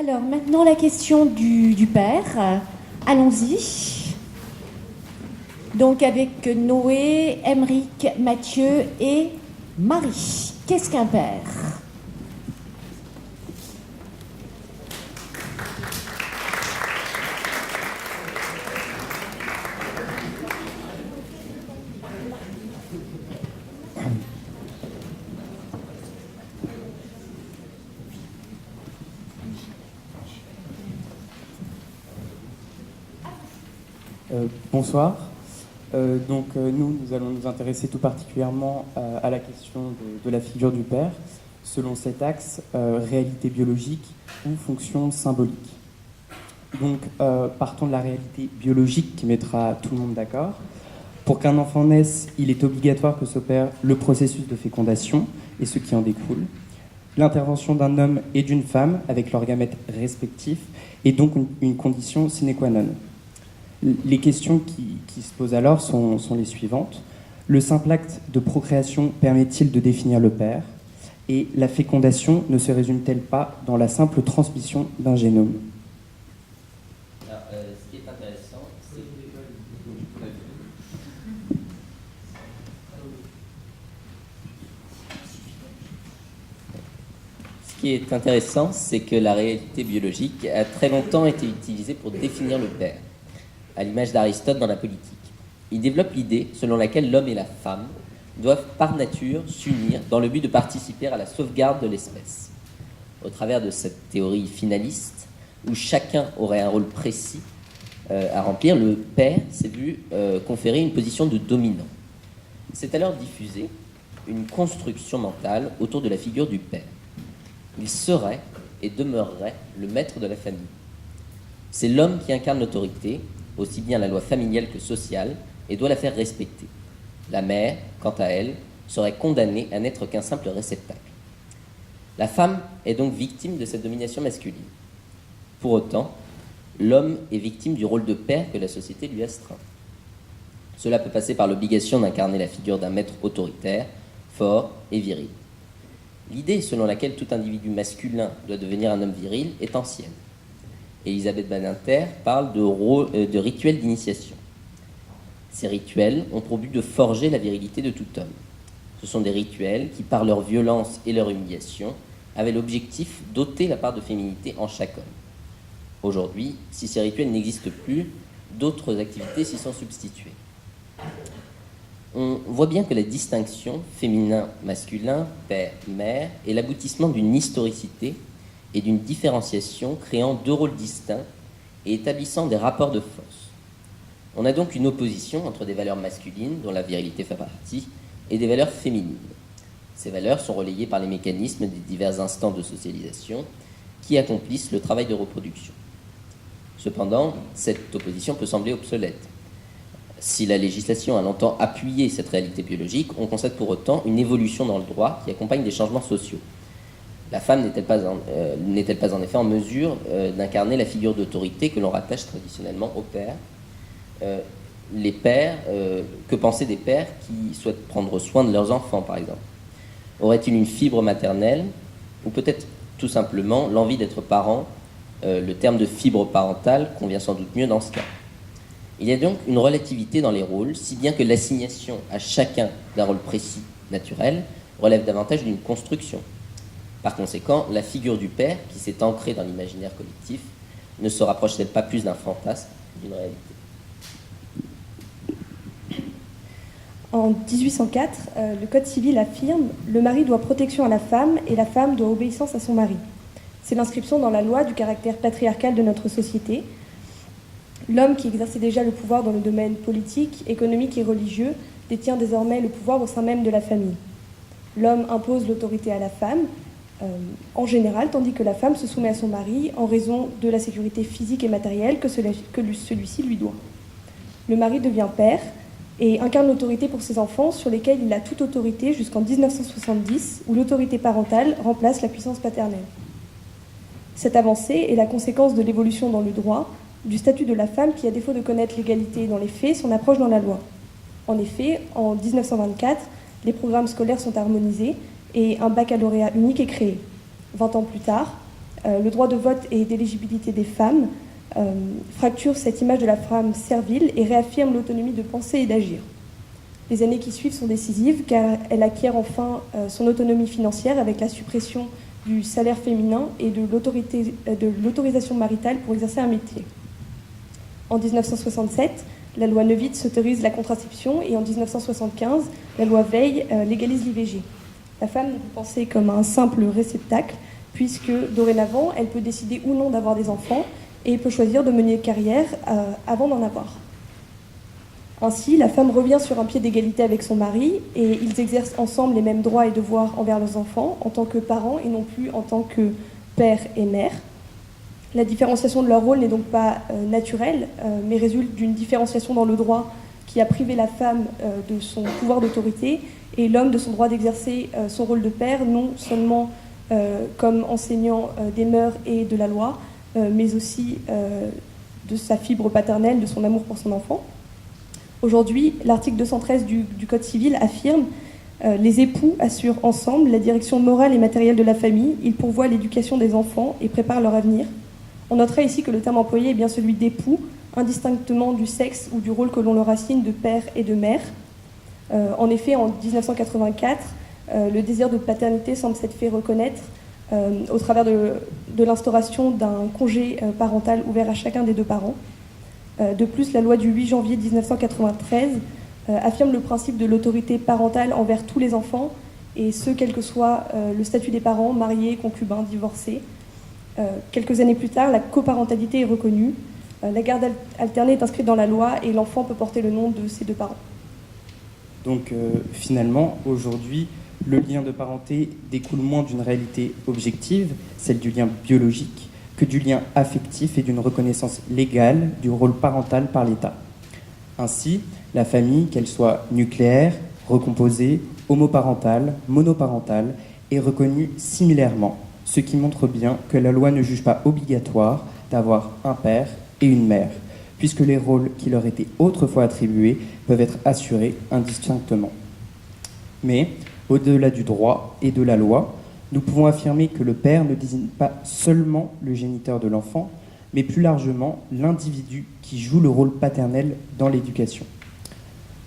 Alors maintenant la question du père. Allons-y. Donc avec Noé, Emeric, Mathieu et Marie. Qu'est-ce qu'un père ? Bonsoir. Nous allons nous intéresser tout particulièrement à la question de la figure du père, selon cet axe réalité biologique ou fonction symbolique. Donc, partons de la réalité biologique qui mettra tout le monde d'accord. Pour qu'un enfant naisse, il est obligatoire que s'opère le processus de fécondation et ce qui en découle. L'intervention d'un homme et d'une femme avec leurs gamètes respectifs est donc une condition sine qua non. Les questions qui se posent alors sont les suivantes. Le simple acte de procréation permet-il de définir le père ? Et la fécondation ne se résume-t-elle pas dans la simple transmission d'un génome ? Alors, ce qui est intéressant, c'est que la réalité biologique a très longtemps été utilisée pour définir le père, à l'image d'Aristote dans la politique. Il développe l'idée selon laquelle l'homme et la femme doivent par nature s'unir dans le but de participer à la sauvegarde de l'espèce. Au travers de cette théorie finaliste, où chacun aurait un rôle précis à remplir, le père s'est vu conférer une position de dominant. C'est alors diffusé une construction mentale autour de la figure du père. Il serait et demeurerait le maître de la famille. C'est l'homme qui incarne l'autorité, aussi bien la loi familiale que sociale, et doit la faire respecter. La mère, quant à elle, serait condamnée à n'être qu'un simple réceptacle. La femme est donc victime de cette domination masculine. Pour autant, l'homme est victime du rôle de père que la société lui astreint. Cela peut passer par l'obligation d'incarner la figure d'un maître autoritaire, fort et viril. L'idée selon laquelle tout individu masculin doit devenir un homme viril est ancienne. Elisabeth Badinter parle de rituels d'initiation. Ces rituels ont pour but de forger la virilité de tout homme. Ce sont des rituels qui, par leur violence et leur humiliation, avaient l'objectif d'ôter la part de féminité en chaque homme. Aujourd'hui, si ces rituels n'existent plus, d'autres activités s'y sont substituées. On voit bien que la distinction féminin-masculin, père-mère, est l'aboutissement d'une historicité et d'une différenciation créant deux rôles distincts et établissant des rapports de force. On a donc une opposition entre des valeurs masculines, dont la virilité fait partie, et des valeurs féminines. Ces valeurs sont relayées par les mécanismes des divers instants de socialisation qui accomplissent le travail de reproduction. Cependant, cette opposition peut sembler obsolète. Si la législation a longtemps appuyé cette réalité biologique, on constate pour autant une évolution dans le droit qui accompagne des changements sociaux. La femme n'est-elle pas en effet en mesure d'incarner la figure d'autorité que l'on rattache traditionnellement au père ? Les pères, que penser des pères qui souhaitent prendre soin de leurs enfants, par exemple ? Aurait-il une fibre maternelle, ou peut-être tout simplement l'envie d'être parent ? Le terme de fibre parentale convient sans doute mieux dans ce cas. Il y a donc une relativité dans les rôles, si bien que l'assignation à chacun d'un rôle précis, naturel, relève davantage d'une construction. Par conséquent, la figure du père, qui s'est ancrée dans l'imaginaire collectif, ne se rapproche-t-elle pas plus d'un fantasme que d'une réalité ? En 1804, le Code civil affirme « Le mari doit protection à la femme et la femme doit obéissance à son mari ». C'est l'inscription dans la loi du caractère patriarcal de notre société. L'homme, qui exerçait déjà le pouvoir dans le domaine politique, économique et religieux, détient désormais le pouvoir au sein même de la famille. L'homme impose l'autorité à la femme, en général, tandis que la femme se soumet à son mari en raison de la sécurité physique et matérielle que celui-ci lui doit. Le mari devient père et incarne l'autorité pour ses enfants, sur lesquels il a toute autorité jusqu'en 1970, où l'autorité parentale remplace la puissance paternelle. Cette avancée est la conséquence de l'évolution dans le droit du statut de la femme qui, à défaut de connaître l'égalité dans les faits, s'en approche dans la loi. En effet, en 1924, les programmes scolaires sont harmonisés et un baccalauréat unique est créé. 20 ans plus tard, le droit de vote et d'éligibilité des femmes fracture cette image de la femme servile et réaffirme l'autonomie de penser et d'agir. Les années qui suivent sont décisives car elle acquiert enfin son autonomie financière avec la suppression du salaire féminin et de l'autorisation maritale pour exercer un métier. En 1967, la loi Neuwirth autorise la contraception et en 1975, la loi Veil légalise l'IVG. La femme n'est plus pensée comme un simple réceptacle puisque dorénavant, elle peut décider ou non d'avoir des enfants et peut choisir de mener carrière avant d'en avoir. Ainsi, la femme revient sur un pied d'égalité avec son mari et ils exercent ensemble les mêmes droits et devoirs envers leurs enfants en tant que parents et non plus en tant que père et mère. La différenciation de leur rôle n'est donc pas naturelle, mais résulte d'une différenciation dans le droit qui a privé la femme de son pouvoir d'autorité et l'homme de son droit d'exercer son rôle de père, non seulement comme enseignant des mœurs et de la loi, mais aussi de sa fibre paternelle, de son amour pour son enfant. Aujourd'hui, l'article 213 du Code civil affirme les époux assurent ensemble la direction morale et matérielle de la famille, ils pourvoient l'éducation des enfants et préparent leur avenir. On notera ici que le terme employé est bien celui d'époux, indistinctement du sexe ou du rôle que l'on leur assigne de père et de mère. En effet, en 1984, le désir de paternité semble s'être fait reconnaître au travers de l'instauration d'un congé parental ouvert à chacun des deux parents. De plus, la loi du 8 janvier 1993 affirme le principe de l'autorité parentale envers tous les enfants, et ce, quel que soit le statut des parents, mariés, concubins, divorcés. Quelques années plus tard, la coparentalité est reconnue. La garde alternée est inscrite dans la loi et l'enfant peut porter le nom de ses deux parents. Donc finalement, aujourd'hui, le lien de parenté découle moins d'une réalité objective, celle du lien biologique, que du lien affectif et d'une reconnaissance légale du rôle parental par l'État. Ainsi, la famille, qu'elle soit nucléaire, recomposée, homoparentale, monoparentale, est reconnue similairement, ce qui montre bien que la loi ne juge pas obligatoire d'avoir un père et une mère, puisque les rôles qui leur étaient autrefois attribués peuvent être assurés indistinctement. Mais, au-delà du droit et de la loi, nous pouvons affirmer que le père ne désigne pas seulement le géniteur de l'enfant, mais plus largement l'individu qui joue le rôle paternel dans l'éducation.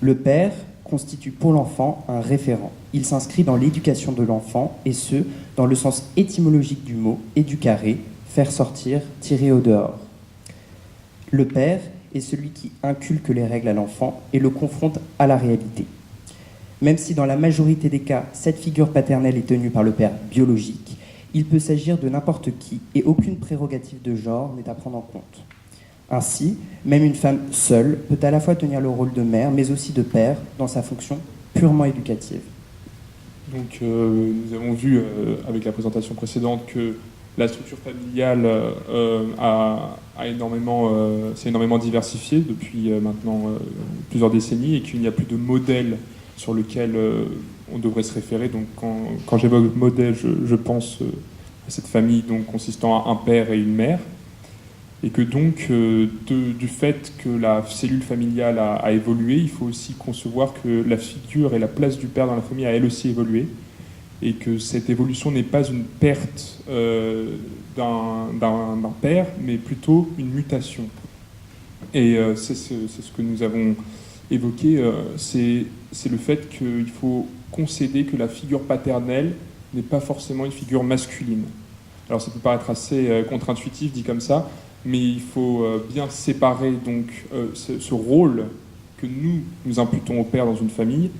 Le père constitue pour l'enfant un référent. Il s'inscrit dans l'éducation de l'enfant, et ce, dans le sens étymologique du mot et du carré, faire sortir, tirer au dehors. Le père est celui qui inculque les règles à l'enfant et le confronte à la réalité. Même si dans la majorité des cas, cette figure paternelle est tenue par le père biologique, il peut s'agir de n'importe qui et aucune prérogative de genre n'est à prendre en compte. Ainsi, même une femme seule peut à la fois tenir le rôle de mère, mais aussi de père, dans sa fonction purement éducative. Donc, nous avons vu avec la présentation précédente que la structure familiale s'est énormément diversifiée depuis maintenant plusieurs décennies et qu'il n'y a plus de modèle sur lequel on devrait se référer. Donc quand j'évoque modèle, je pense à cette famille donc, consistant à un père et une mère. Et que donc, du fait que la cellule familiale a évolué, il faut aussi concevoir que la figure et la place du père dans la famille a elle aussi évolué. Et que cette évolution n'est pas une perte d'un père, mais plutôt une mutation. Et c'est ce que nous avons évoqué, c'est le fait qu'il faut concéder que la figure paternelle n'est pas forcément une figure masculine. Alors ça peut paraître assez contre-intuitif dit comme ça, mais il faut bien séparer donc ce rôle que nous imputons au père dans une famille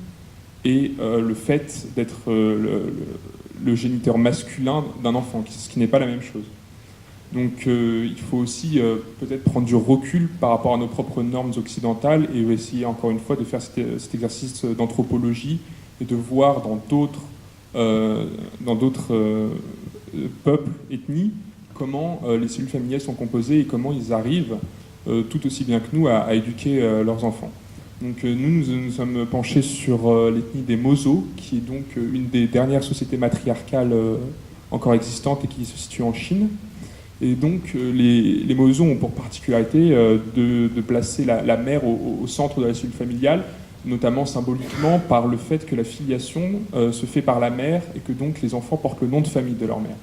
et le fait d'être le géniteur masculin d'un enfant, ce qui n'est pas la même chose. Donc il faut aussi peut-être prendre du recul par rapport à nos propres normes occidentales et essayer encore une fois de faire cet exercice d'anthropologie et de voir dans d'autres peuples, ethnies, comment les cellules familiales sont composées et comment ils arrivent tout aussi bien que nous à éduquer leurs enfants. Donc nous sommes penchés sur l'ethnie des Mozo, qui est donc une des dernières sociétés matriarcales encore existantes et qui se situe en Chine. Et donc les Mozo ont pour particularité de placer la mère au centre de la cellule familiale, notamment symboliquement par le fait que la filiation se fait par la mère et que donc les enfants portent le nom de famille de leur mère.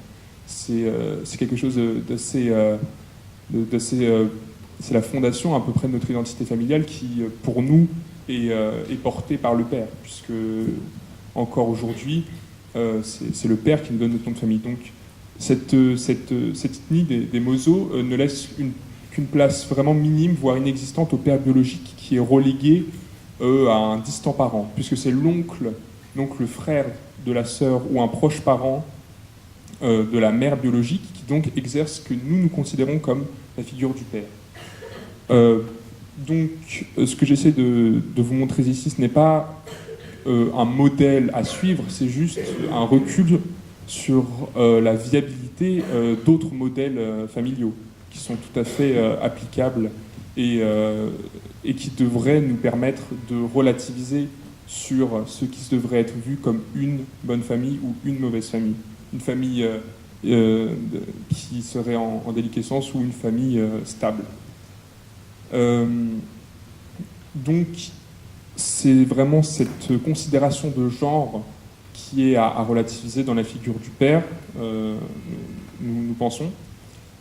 c'est quelque chose d'assez... c'est la fondation à peu près de notre identité familiale qui, pour nous, est portée par le père, puisque encore aujourd'hui, c'est le père qui nous donne notre nom de famille. Donc cette ethnie des Mossos ne laisse qu'une place vraiment minime, voire inexistante au père biologique, qui est relégué à un distant parent, puisque c'est l'oncle, donc le frère de la sœur ou un proche parent de la mère biologique, qui donc exerce ce que nous considérons comme la figure du père. Donc, ce que j'essaie de vous montrer ici, ce n'est pas un modèle à suivre, c'est juste un recul sur la viabilité d'autres modèles familiaux qui sont tout à fait applicables et qui devraient nous permettre de relativiser sur ce qui devrait être vu comme une bonne famille ou une mauvaise famille. Une famille qui serait en déliquescence ou une famille stable. Donc, c'est vraiment cette considération de genre qui est à relativiser dans la figure du père, nous pensons,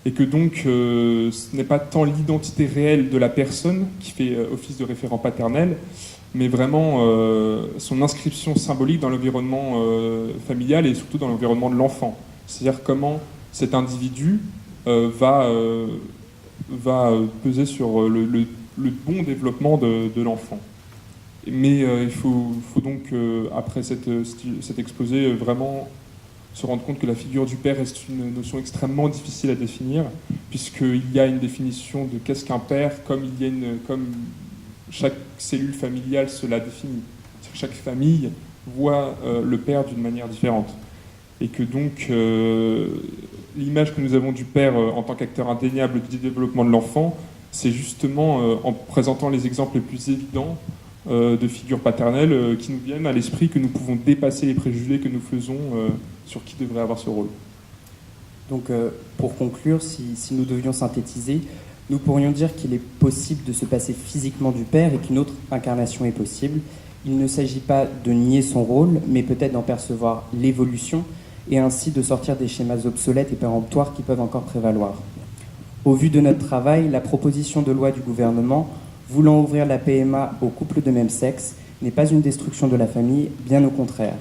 et que donc ce n'est pas tant l'identité réelle de la personne qui fait office de référent paternel, mais vraiment son inscription symbolique dans l'environnement familial et surtout dans l'environnement de l'enfant. C'est-à-dire comment cet individu va peser sur le bon développement de l'enfant. Mais il faut donc, après cet exposé, vraiment se rendre compte que la figure du père reste une notion extrêmement difficile à définir, puisqu'il y a une définition de qu'est-ce qu'un père, comme chaque cellule familiale se la définit. Chaque famille voit le père d'une manière différente. Et que donc, l'image que nous avons du père en tant qu'acteur indéniable du développement de l'enfant, c'est justement en présentant les exemples les plus évidents de figures paternelles qui nous viennent à l'esprit, que nous pouvons dépasser les préjugés que nous faisons sur qui devrait avoir ce rôle. Donc, pour conclure, si nous devions synthétiser, nous pourrions dire qu'il est possible de se passer physiquement du père et qu'une autre incarnation est possible. Il ne s'agit pas de nier son rôle, mais peut-être d'en percevoir l'évolution et ainsi de sortir des schémas obsolètes et péremptoires qui peuvent encore prévaloir. Au vu de notre travail, la proposition de loi du gouvernement voulant ouvrir la PMA aux couples de même sexe n'est pas une destruction de la famille, bien au contraire.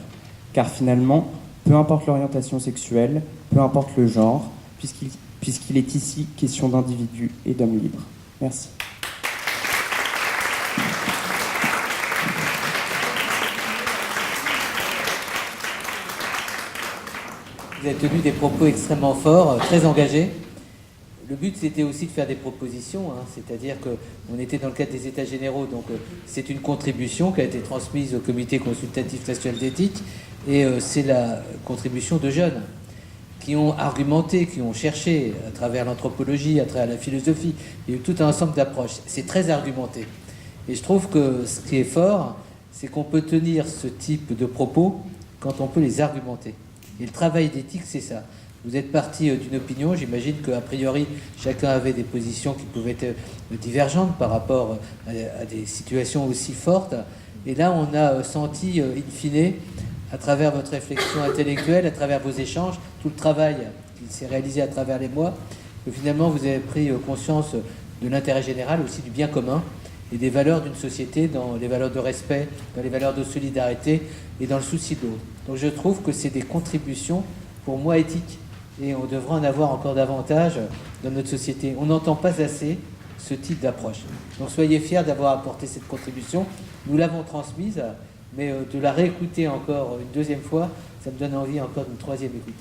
Car finalement, peu importe l'orientation sexuelle, peu importe le genre, puisqu'il est ici question d'individus et d'hommes libres. Merci. Vous avez tenu des propos extrêmement forts, très engagés. Le but, c'était aussi de faire des propositions, c'est-à-dire qu'on était dans le cadre des États généraux, donc c'est une contribution qui a été transmise au Comité consultatif national d'éthique, et c'est la contribution de jeunes qui ont argumenté, qui ont cherché à travers l'anthropologie, à travers la philosophie. Il y a eu tout un ensemble d'approches. C'est très argumenté. Et je trouve que ce qui est fort, c'est qu'on peut tenir ce type de propos quand on peut les argumenter. Et le travail d'éthique, c'est ça. Vous êtes parti d'une opinion, j'imagine qu'a priori, chacun avait des positions qui pouvaient être divergentes par rapport à des situations aussi fortes. Et là, on a senti, in fine, à travers votre réflexion intellectuelle, à travers vos échanges, tout le travail qui s'est réalisé à travers les mois, que finalement, vous avez pris conscience de l'intérêt général, aussi du bien commun, et des valeurs d'une société, dans les valeurs de respect, dans les valeurs de solidarité et dans le souci de l'autre. Donc je trouve que c'est des contributions, pour moi, éthiques. Et on devrait en avoir encore davantage dans notre société. On n'entend pas assez ce type d'approche. Donc soyez fiers d'avoir apporté cette contribution. Nous l'avons transmise, mais de la réécouter encore une deuxième fois, ça me donne envie encore d'une troisième écoute.